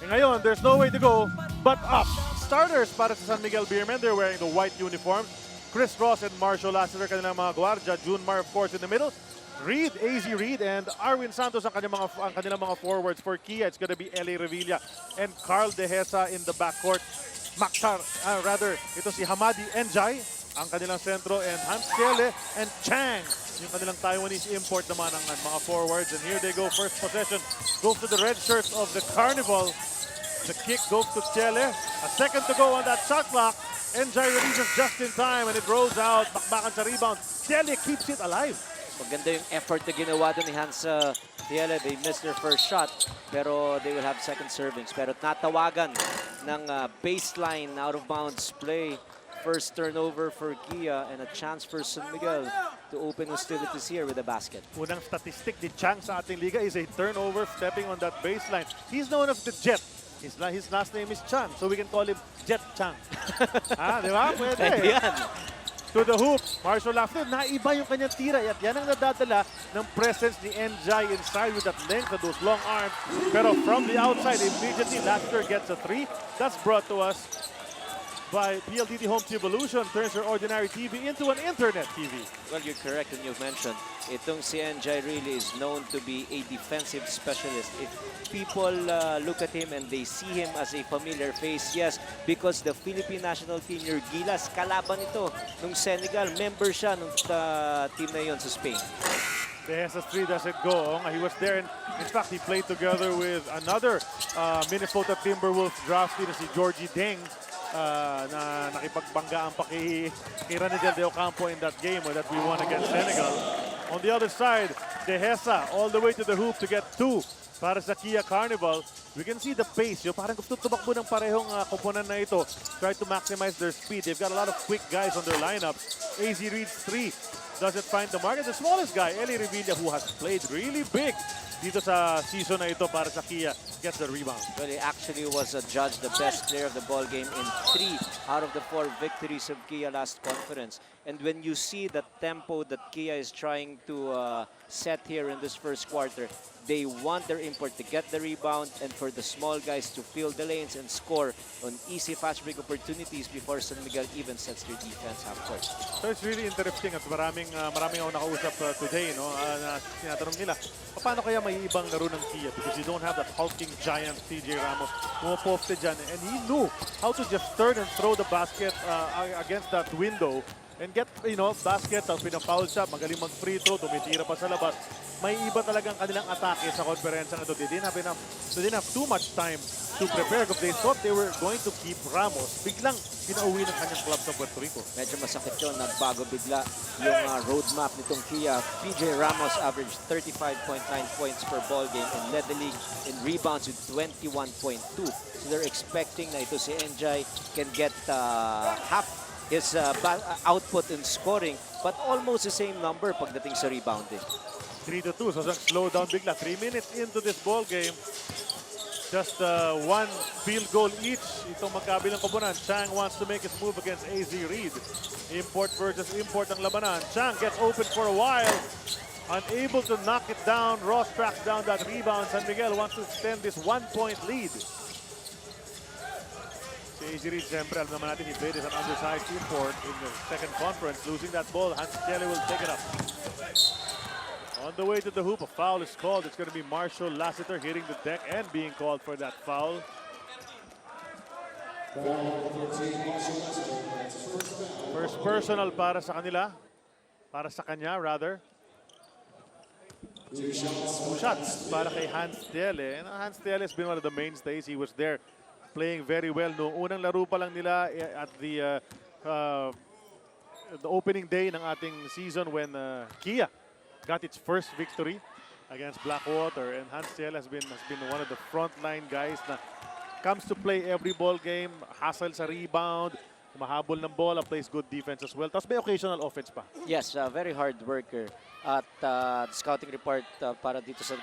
And ngayon, there's no way to go but up. Starters para sa San Miguel Beermen, they're wearing the white uniforms. Chris Ross and Marshall Lassiter, kanilang mga gwardiya. Junmar, of course, in the middle. Reed, AZ Reed, and Arwin Santos ang kanilang mga forwards. For Kia, it's gonna be Eli Revilla and Carl Dehesa in the backcourt. Ito si Hamadi Enjay, ang kanilang sentro, and Hans Kele and Chang, yung kanilang Taiwanese import naman ang mga forwards. And here they go, first possession goes to the red shirts of the Carnival. The kick goes to Chele. A second to go on that shot clock. Enjay releases just in time and it rolls out. Bakbakan sa rebound. Chele keeps it alive. Maganda yung effort na ginawa doon ni Hans Thiele. They missed their first shot, pero they will have second servings. Pero natawagan ng baseline out of bounds play. First turnover for Kia and a chance for San Miguel to open hostilities here with a basket. Unang statistic ni Chang sa ating liga is a turnover stepping on that baseline. He's known as the Jet. His last name is Chang, so we can call him Jet Chang. Di ba? Pwede. Yan. To the hoop, Marshall Lassiter, naiba yung kanyang tira. At yan ang nadadala ng presence ni Enjay inside with that length and those long arms. Pero from the outside, immediately Lassiter gets a three. That's brought to us by PLDT Home Evolution, turns your ordinary TV into an internet TV. Well, you're correct when you mentioned itong si Enjay really is known to be a defensive specialist. If people look at him and they see him as a familiar face, yes, because the Philippine national team, your Gilas, kalaban ito nung Senegal, member siya nung team na yon sa Spain. There's a three doesn't go. He was there, and in fact, he played together with another Minnesota Timberwolves draftee na si Georgie Deng. Na nakipagbangga ang kay Ranidel de Ocampo in that game that we won against Senegal. On the other side, Dehesa all the way to the hoop to get two para sa Kia Carnival. We can see the pace. Yung parang gusto tumakbo ng parehong komponan na ito. Try to maximize their speed. They've got a lot of quick guys on their lineups. AZ Reed's three doesn't find the market. The smallest guy, Eli Revilla, who has played really big dito sa season na ito para sa Kia, gets the rebound. Well, he actually was adjudged the best player of the ball game in 3 out of the 4 victories of Kia last conference. And when you see the tempo that Kia is trying to set here in this first quarter, they want their import to get the rebound and for the small guys to fill the lanes and score on easy fast break opportunities before San Miguel even sets their defense half court. So it's really interesting at maraming ako nakausap today, no? Na tinatanong nila, paano kaya may ibang laro ng Kia? Because you don't have that hulking giant TJ Ramos. Pumapofte dyan. And he knew how to just turn and throw the basket against that window and get, basket, tapos pinafoul siya, magaling mag-free throw, tumitira pa sa labas. May iba talagang kanilang atake sa konferensya na ito. They didn't have too much time to prepare because they thought they were going to keep Ramos. Biglang pinauwi ng kanyang club sa Puerto Rico. Medyo masakit yun. Nagbago bigla yung roadmap nitong Kia. PJ Ramos averaged 35.9 points per ball game and led the league in rebounds with 21.2. So they're expecting na ito si Enjay can get half his output in scoring but almost the same number pagdating sa rebounding. 3-2, so slow down bigla. 3 minutes into this ball game. Just one field goal each. Itong magkabilang koponan. Chang wants to make his move against AZ Reed. Import versus import ang labanan. Chang gets open for a while. Unable to knock it down. Ross tracks down that rebound. San Miguel wants to extend this 1-point lead. Si AZ Reed, siyempre, alam naman natin, he played as an undersized import in the second conference. Losing that ball, Hans Kelly will take it up. On the way to the hoop, a foul is called. It's going to be Marshall Lassiter hitting the deck and being called for that foul. First personal para sa kanila. Para sa kanya, rather. Two shots para kay Hans Thiele. And Hans Thiele has been one of the mainstays. He was there playing very well. Noong unang laro pa lang nila at the opening day ng ating season when Kia got its first victory against Blackwater, and Hans Thiele has been one of the frontline guys na comes to play every ball game, hustle sa rebound, mahabol ng bola, plays good defense as well. Tapos may occasional offense pa. Yes, very hard worker. At scouting report para dito sa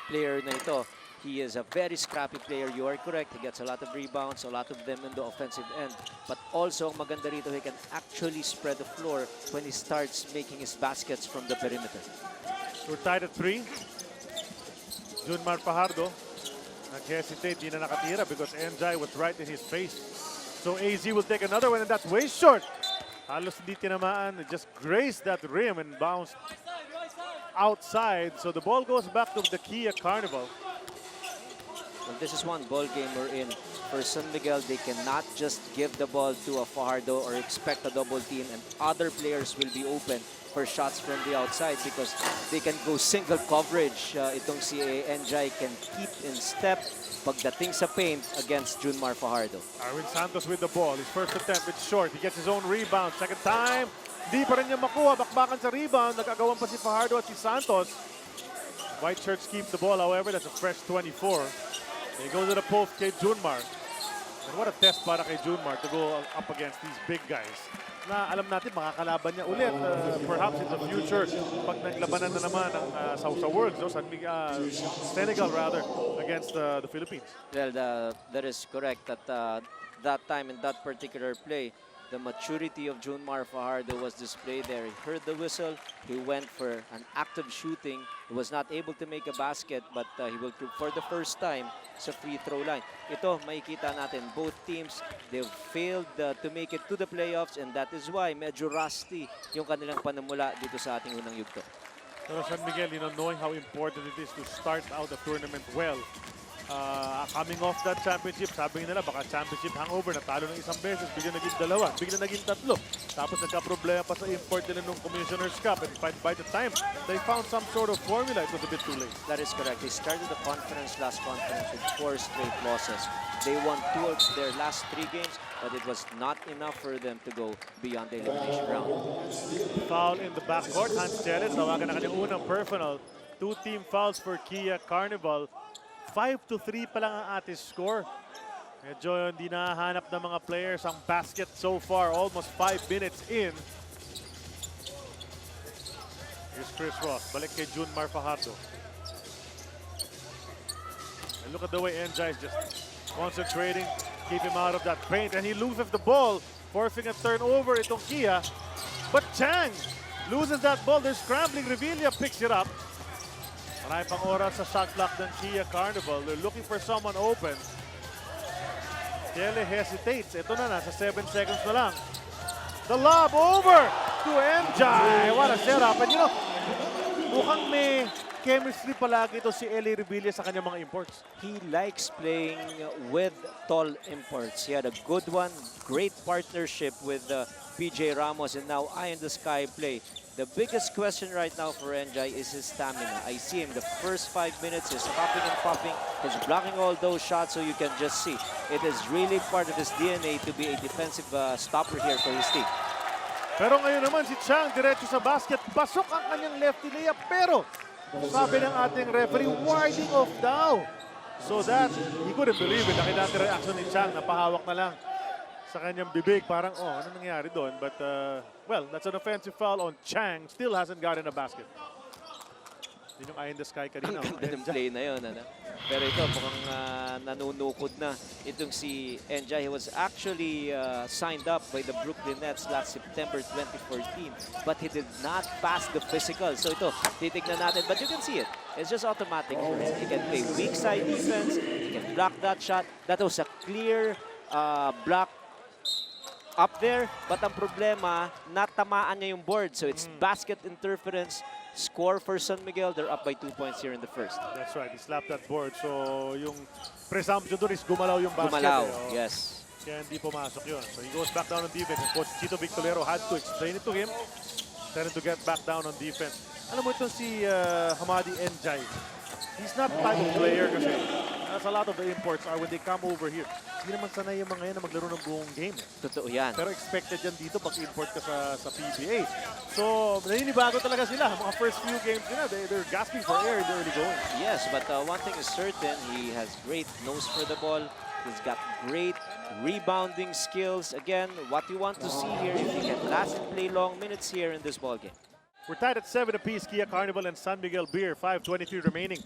player na ito, he is a very scrappy player. You are correct. He gets a lot of rebounds, a lot of them in the offensive end. But also, ang maganda rito, he can actually spread the floor when he starts making his baskets from the perimeter. We're tied at 3. Junmar Fajardo Nag-hesitate, di na nakatira because Enjay was right in his face. So AZ will take another one and that's way short. Halos hindi tinamaan, it just grazed that rim and bounced outside. So the ball goes back to the Kia Carnival. Well, this is one ball game we're in. For San Miguel, they cannot just give the ball to a Fajardo or expect a double team, and other players will be open for shots from the outside because they can go single coverage. Itong si Enjay can keep in step pagdating sa paint against Junmar Fajardo. Arwin Santos with the ball. His first attempt, it's short. He gets his own rebound. Second time, di pa rin niya makuha. Bakbakan sa rebound. Nagkagawan pa si Fajardo at si Santos. White shirts keep the ball, however. That's a fresh 24. They go to the post kay Junmar. And what a test para kay Junmar to go up against these big guys. Na alam natin makakalaban niya ulit. Perhaps in the future, pag naglabanan na naman ang sa Worlds, no? Senegal rather, against the Philippines. Well, that is correct. At that time in that particular play, the maturity of Junmar Fajardo was displayed there. He heard the whistle. He went for an active shooting. He was not able to make a basket, but he will group for the first time sa free throw line. Ito, makikita natin, both teams, they've failed to make it to the playoffs, and that is why medyo rusty yung kanilang panumula dito sa ating unang yugto. Pero San Miguel, knowing how important it is to start out the tournament well, coming off that championship, sabi nila baka championship hangover, natalo ng isang beses, bigla naging dalawa, bigla naging tatlo. Tapos nagka-problema pa sa import nila nung Commissioner's Cup, and by the time they found some sort of formula, it was a bit too late. That is correct. They started the last conference with 4 straight losses. They won 2 of their last 3 games, but it was not enough for them to go beyond the elimination round. Foul in the backcourt, Hans Cheres, tawagan na kanyang unang personal. 2 team fouls for Kia Carnival. 5-3 pa lang ang ating score. Medyo hindi nahanap ng mga players ang basket so far. Almost 5 minutes in. Here's Chris Ross. Balik kay Junmar Fajardo. And look at the way Enjay is just concentrating. Keep him out of that paint. And he loses the ball. Forcing a turnover itong Kia. But Chang loses that ball. They're scrambling. Revilla picks it up. Marami pang oras sa shot clock ng Kia Carnival. They're looking for someone open. Tele hesitates. Ito na, nasa 7 seconds na lang. The lob over to Enjay. What a setup. And mukhang may chemistry palagi ito si Eli Revilla sa kanyang mga imports. He likes playing with tall imports. He had a good one, great partnership with PJ Ramos, and now eye in the sky play. The biggest question right now for Enjay is his stamina. I see him the first 5 minutes is popping and popping. He's blocking all those shots, so you can just see it is really part of his DNA to be a defensive stopper here for his team. Pero ngayon naman si Chang diretso sa basket. Pasok ang kanyang lefty layup, pero sabi ng ating referee, warding off daw. So that, he couldn't believe it. Nakita natin reaction ni Chang, napahawak na lang sa kanyang bibig. Parang, ano nangyari doon? But, well, that's an offensive foul on Chang. Still hasn't gotten a basket. Yun yung eye in the sky kanina. Ang ganda ng play na yun. Ano? Pero ito, mukhang nanunukod na itong si Enjay. He was actually signed up by the Brooklyn Nets last September 2014. But he did not pass the physical. So ito, titignan natin. But you can see it. It's just automatic for him. He can play weak side defense. He can block that shot. That was a clear block up there, but ang problema, natamaan niya yung board. So it's basket interference. Score for San Miguel. They're up by 2 points here in the first. That's right. He slapped that board. So yung presumption doon is gumalaw yung basket. Gumalaw, yes. Kaya hindi pumasok yun. So he goes back down on defense. And Coach Chito Victorero had to explain it to him. Tell him to get back down on defense. Alam mo itong si Hamadi Enjay. He's not the type of player kasi as a lot of the imports are when they come over here. Hindi naman sanay yung mga yan na maglaro ng buong game. Totoo yan. Pero expected yan dito pag import ka sa PBA. So, naninibago talaga sila. Mga first few games nila, they're gasping for air in the early going. Yes, but one thing is certain, he has great nose for the ball. He's got great rebounding skills. Again, what you want to see here, if he can last and play long minutes here in this ball game. We're tied at 7 apiece, Kia Carnival and San Miguel Beer. 5:23 remaining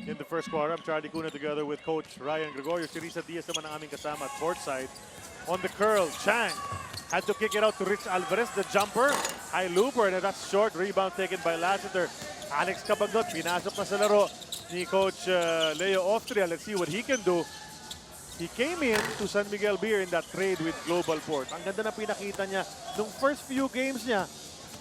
in the first quarter. I'm Charlie Cuna together with Coach Ryan Gregorio. Si Risa Diaz naman ang aming kasama at courtside. On the curl, Chang had to kick it out to Rich Alvarez. The jumper, high looper, and that's short rebound taken by Lassiter. Alex Cabagnot, pinasok na sa laro ni Coach Leo Austria. Let's see what he can do. He came in to San Miguel Beer in that trade with Global Port. Ang ganda na pinakita niya nung first few games niya.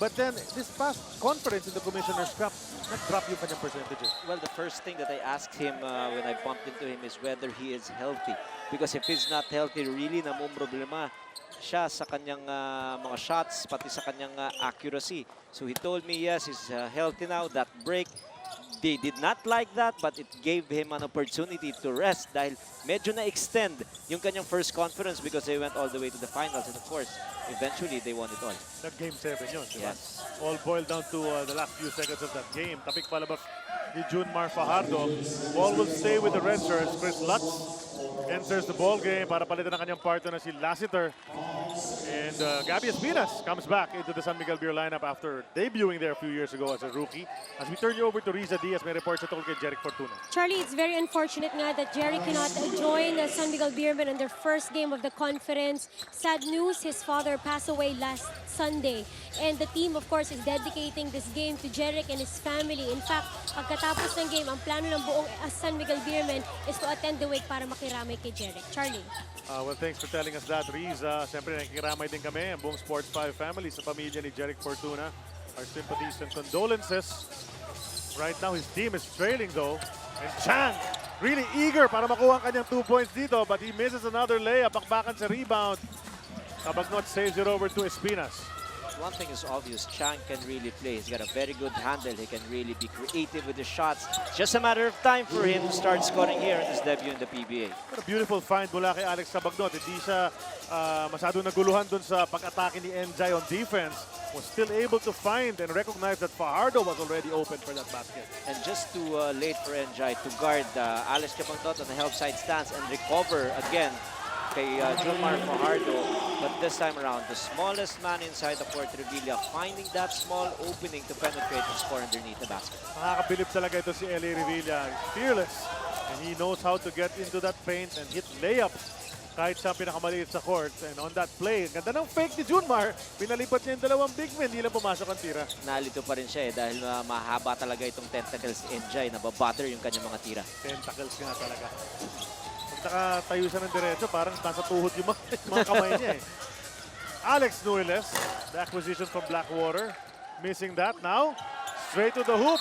But then, this past conference in the Commissioner's Cup, nag-drop yung kanyang percentages. Well, the first thing that I asked him when I bumped into him is whether he is healthy. Because if he's not healthy, really namumroblema siya sa kanyang mga shots, pati sa kanyang accuracy. So he told me, yes, he's healthy now. That break, they did not like that, but it gave him an opportunity to rest dahil medyo na-extend yung kanyang first conference because they went all the way to the finals. And of course, eventually, they won it all. Nag-game 7 yun, di ba? Yes. All boiled down to the last few seconds of that game. Tapik palabas ni Junmar Fajardo. Ball will stay with the red shirts. Chris Lutz enters the ball game para palitan ang kanyang partner na si Lassiter. And Gabby Espinas comes back into the San Miguel Beer lineup after debuting there a few years ago as a rookie. As we turn you over to Riza Diaz, may reports at all kay Jeric Fortuna. Charlie, it's very unfortunate nga that Jerry cannot join the San Miguel Beermen on their first game of the conference. Sad news, his father passed away last Sunday. And the team, of course, is dedicating this game to Jeric and his family. In fact, pagkatapos ng game, ang plano ng buong San Miguel Beermen is to attend the wake para makiramay kay Jeric. Charlie. Well, thanks for telling us that, Riza. Siyempre, nakikiramay din kami, ang buong Sports 5 family sa pamilya ni Jeric Fortuna. Our sympathies and condolences. Right now, his team is trailing though. And Chang, really eager para makuha ang kanyang 2 points dito, but he misses another layup. Bakbakan sa rebound. Kabagnot saves it over to Espinas. One thing is obvious, Chang can really play. He's got a very good handle. He can really be creative with the shots. It's just a matter of time for him to start scoring here in his debut in the PBA. What a beautiful find mula kay Alex Kabagnot. Hindi siya masyado naguluhan dun sa pag-atake ni Enjay on defense. Was still able to find and recognize that Fajardo was already open for that basket. And just too late for Enjay to guard Alex Kabagnot on the help side stance and recover again kay Junmar Fajardo. But this time around, the smallest man inside the court, Revilla, finding that small opening to penetrate and score underneath the basket. Nakakabilib talaga ito si Eli Revilla. Fearless. And he knows how to get into that paint and hit layups kahit siya pinakamaliit sa court. And on that play, ganda ng fake ni Junmar. Pinalipat niya yung dalawang big men, hindi lang pumasok ang tira. Nalito pa rin siya dahil mahaba talaga itong tentacles ni Enjay. Nababatter yung kanyang mga tira. Tentacles nga talaga. Nakatayo siya ng diretso, parang nasa tuhod yung mga kamay niya eh. Alex Nueles, the acquisition from Blackwater, missing that now. Straight to the hoop.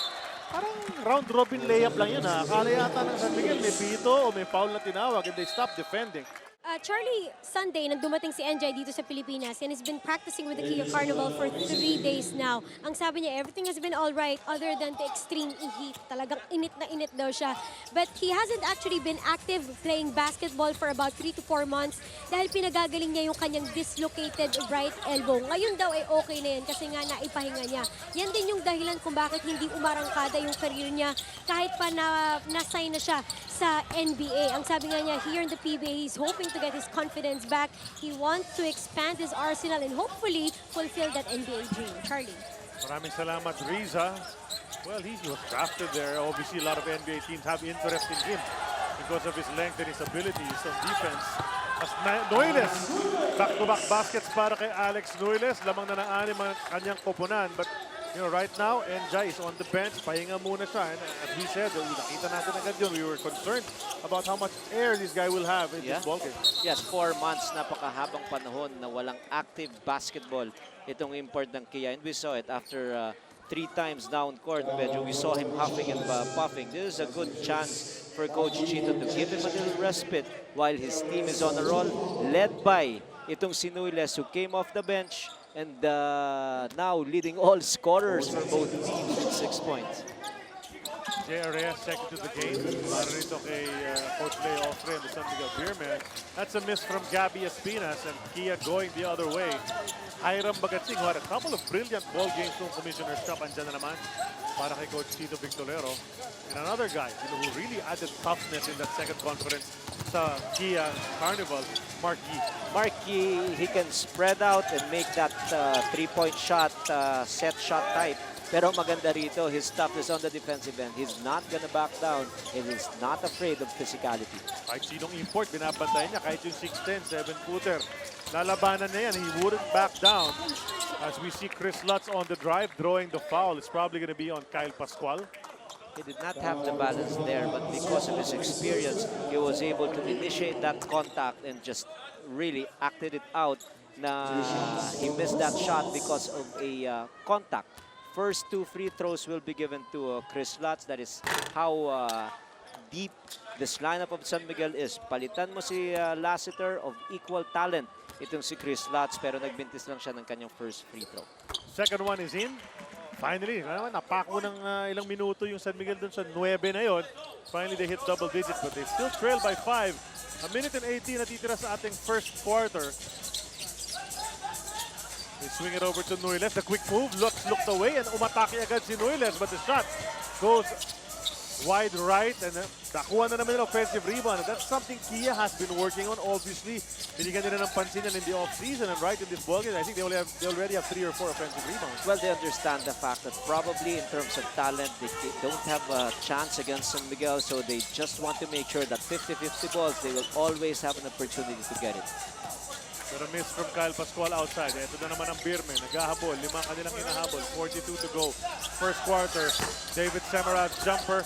Parang round-robin layup lang yun ha. Akala yata ng San Miguel may pito o may foul na tinawag and they stop defending. Charlie, Sunday, nang dumating si Enjay dito sa Pilipinas and he's been practicing with the Kia Carnival for 3 days now. Ang sabi niya, everything has been all right other than the extreme heat. Talagang init na init daw siya. But he hasn't actually been active playing basketball for about 3 to 4 months dahil pinagagaling niya yung kanyang dislocated right elbow. Ngayon daw ay okay na yan kasi nga naipahinga niya. Yan din yung dahilan kung bakit hindi umarangkada yung career niya kahit pa na-sign na siya sa NBA. Ang sabi nga niya, here in the PBA, he's hoping to get his confidence back. He wants to expand his arsenal and hopefully fulfill that NBA dream. Charlie. Maraming salamat, Riza. Well, he was drafted there. Obviously, a lot of NBA teams have interest in him because of his length and his abilities on defense. As Nueles, back-to-back baskets para kay Alex Nueles. Lamang na ng anim ang kanyang koponan. But you know, right now, Enjay is on the bench. Pahinga muna siya. And as we said, nakita natin agad yun. We were concerned about how much air this guy will have in this ballgame. Yes, 4 months, napakahabang panahon na walang active basketball itong import ng Kia. And we saw it after 3 times down court. Medyo we saw him huffing and puffing. This is a good chance for Coach Chito to give him a little respite while his team is on a roll, led by itong si Nueles who came off the bench and now leading all scorers for both teams with 6 points. JRS second to the game. Para rito kay Coach Leo Austria and the San Miguel Beermen. That's a miss from Gabby Espinas and Kia going the other way. Hiram Bagatsing who had a couple of brilliant ball games from Commissioner's Cup. Andyan na naman para kay Coach Tito Victorero. And another guy who really added toughness in that second conference sa Kia Carnival, Mark Yee. Mark Yee, he can spread out and make that 3-point shot, set shot type. Pero maganda rito, his toughness on the defensive end. He's not gonna back down and he's not afraid of physicality. Kahit sinong import, binabantayan niya. Kahit yung 6'10", 7-footer. Lalabanan na yan. He wouldn't back down. As we see Chris Lutz on the drive, drawing the foul. It's probably gonna be on Kyle Pascual. he did not have the balance there, but because of his experience, he was able to initiate that contact and just really acted it out. He missed that shot because of a contact. First 2 free throws will be given to Chris Lutz. That is how deep this lineup of San Miguel is. Palitan mo si Lassiter, of equal talent itong si Chris Lutz, pero nagbintis lang siya ng kanyang first free throw. Second one is in. Finally, napako ng ilang minuto yung San Miguel dun sa 9 na yon. Finally, they hit double digits, but they still trail by 5. A minute and 18 natitira sa ating first quarter. They swing it over to Nuiles. The quick move, looked away, and umatake agad si Nuiles, but the shot goes wide right, and nakuha na naman yung offensive rebound. And that's something Kia has been working on, obviously. Binigyan nila ng pansin yan in the offseason, and right in this ballgame, I think they already have 3 or 4 offensive rebounds. Well, they understand the fact that probably in terms of talent, they don't have a chance against San Miguel, so they just want to make sure that 50-50 balls, they will always have an opportunity to get it. Pero miss from Kyle Pascual outside. Ito na naman ang Birmen. Naghahabol. 5 kanilang hinahabol. 42 to go. First quarter. David Semerad jumper.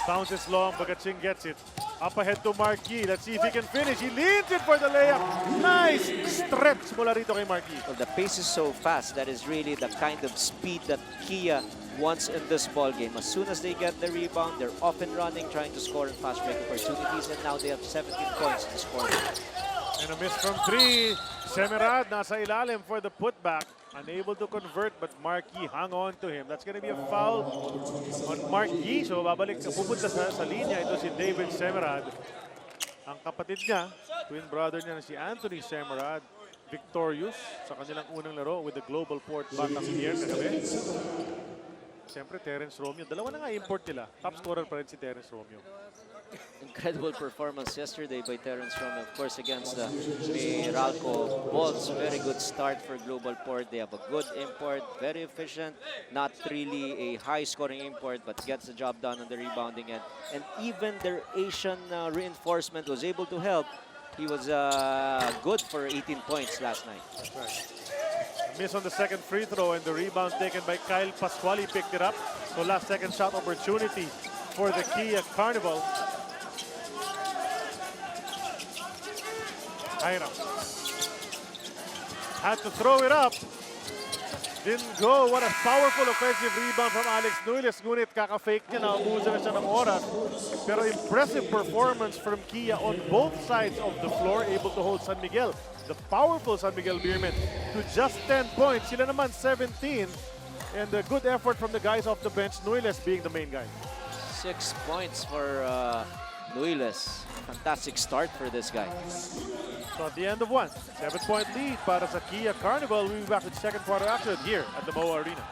Bounces long. Bagatsing gets it. Up ahead to Marquis. Let's see if he can finish. He leans it for the layup. Nice stretch mula rito kay Marquis. Well, the pace is so fast. That is really the kind of speed that Kia wants in this ball game. As soon as they get the rebound, they're off and running, trying to score in fast break opportunities, and now they have 17 points in this quarter. And a miss from 3. Semerad nasa ilalim for the putback. Unable to convert, but Marquis hung on to him. That's going to be a foul on Marquis. So pupunta sa linya ito si David Semerad. Ang kapatid niya, twin brother niya na si Anthony Semerad, victorious sa kanilang unang laro with the Global Port Batang Pier kagabi. Siyempre, Terence Romeo. Dalawa na nga import nila. Top scorer pa rin si Terence Romeo. Incredible performance yesterday by Terence Romeo, of course, against the Meralco Bulls. Very good start for Global Port. They have a good import, very efficient, not really a high-scoring import, but gets the job done on the rebounding end. And even their Asian reinforcement was able to help. He was good for 18 points last night. That's right. Miss on the second free throw, and the rebound taken by Kyle Pasquale picked it up. So last second shot opportunity for the Kia Carnival. Hiram had to throw it up. Didn't go. What a powerful offensive rebound from Alex Nuiles. Ngunit kaka-fake niya, naubusan na siya ng oras. Pero impressive performance from Kia on both sides of the floor, able to hold San Miguel, the powerful San Miguel Beermen, to just 10 points. Sila naman 17. And a good effort from the guys off the bench, Nuiles being the main guy. 6 points for Nuiles. Fantastic start for this guy. So at the end of 1, 7-point lead para sa Kia Carnival. We'll be back with second quarter action here at the MOA Arena.